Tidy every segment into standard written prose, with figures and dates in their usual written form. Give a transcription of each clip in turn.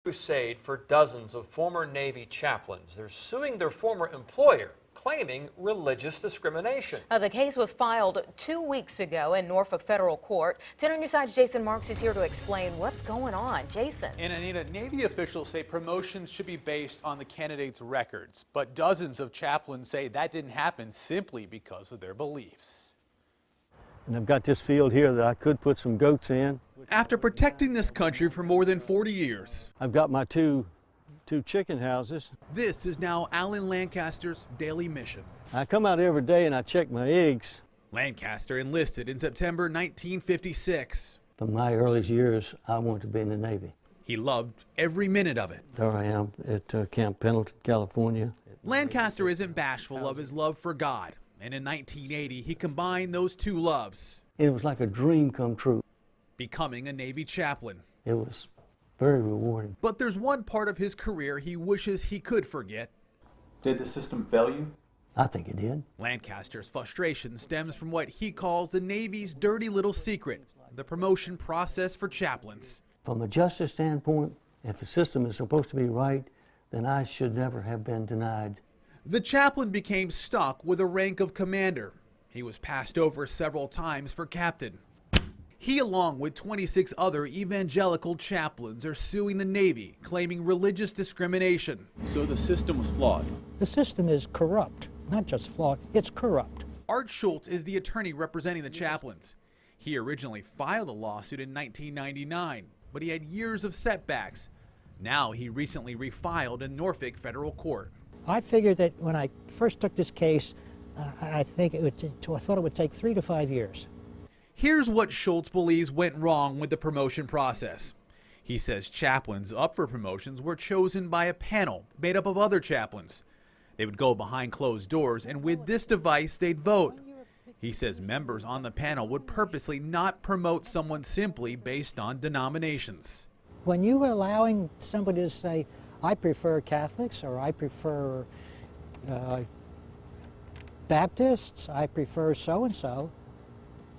Crusade for dozens of former Navy chaplains. They're suing their former employer, claiming religious discrimination. The case was filed 2 weeks ago in Norfolk Federal Court. 10 on your side's Jason Marks is here to explain what's going on. Jason. And Anita, Navy officials say promotions should be based on the candidates' records, but dozens of chaplains say that didn't happen simply because of their beliefs. And I've got this field here that I could put some goats in. After protecting this country for more than 40 years, I've got my two chicken houses. this is now Alan Lancaster's daily mission. I come out every day and I check my eggs. Lancaster enlisted in September 1956. From my earliest years, I wanted to be in the Navy. He loved every minute of it. There I am at Camp Pendleton, California. Lancaster isn't bashful of his love for God, and in 1980 he combined those two loves, It was like a dream come true. becoming a Navy chaplain. It was very rewarding. But there's one part of his career he wishes he could forget. Did the system fail you? I think it did. Lancaster's frustration stems from what he calls the Navy's dirty little secret, the promotion process for chaplains. From a justice standpoint, if the system is supposed to be right, then I should never have been denied. The chaplain became stuck with a rank of commander. He was passed over several times for captain. He, along with 26 other evangelical chaplains, are suing the Navy, claiming religious discrimination. So the system was flawed. The system is corrupt, not just flawed, it's corrupt. Art Schultz is the attorney representing the chaplains. He originally filed a lawsuit in 1999, but he had years of setbacks. Now he recently refiled in Norfolk Federal Court. I figured that when I first took this case, I thought it would take 3 to 5 years. Here's what Schultz believes went wrong with the promotion process. He says chaplains up for promotions were chosen by a panel made up of other chaplains. They would go behind closed doors, and with this device, they'd vote. He says members on the panel would purposely not promote someone simply based on denominations. When you are allowing somebody to say, I prefer Catholics, or I prefer Baptists, I prefer so-and-so,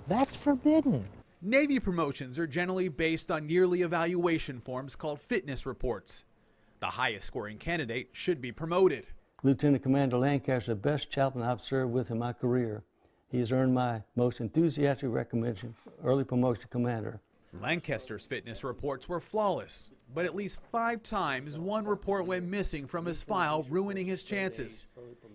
that's forbidden. Navy promotions are generally based on yearly evaluation forms called fitness reports. The highest scoring candidate should be promoted. Lieutenant Commander Lancaster is the best chaplain I've served with in my career. He has earned my most enthusiastic recommendation, early promotion to commander. Lancaster's fitness reports were flawless, but at least 5 times one report went missing from his file, ruining his chances.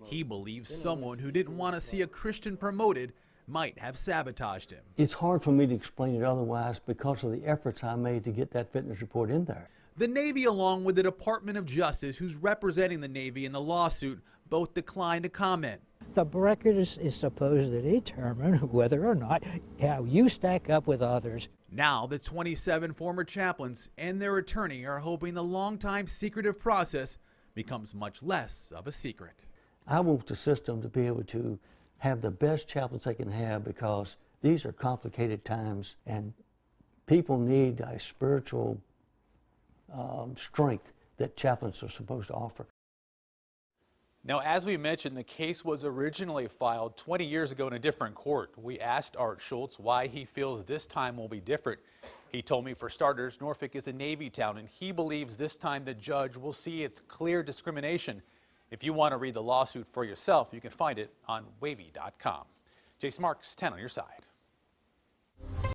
He believes someone who didn't want to see a Christian promoted might have sabotaged him. It's hard for me to explain it otherwise because of the efforts I made to get that fitness report in there. The Navy, along with the Department of Justice, who's representing the Navy in the lawsuit, both declined to comment. The record is supposed to determine whether or not how you stack up with others. Now, the 27 former chaplains and their attorney are hoping the long-time secretive process becomes much less of a secret. I want the system to be able to have the best chaplains they can have, because these are complicated times and people need a spiritual strength that chaplains are supposed to offer. Now, as we mentioned, the case was originally filed 20 years ago in a different court. We asked Art Schultz why he feels this time will be different. He told me, for starters, Norfolk is a Navy town, and he believes this time the judge will see its clear discrimination. If you want to read the lawsuit for yourself, you can find it on wavy.com. Jason Marks, 10 on your side.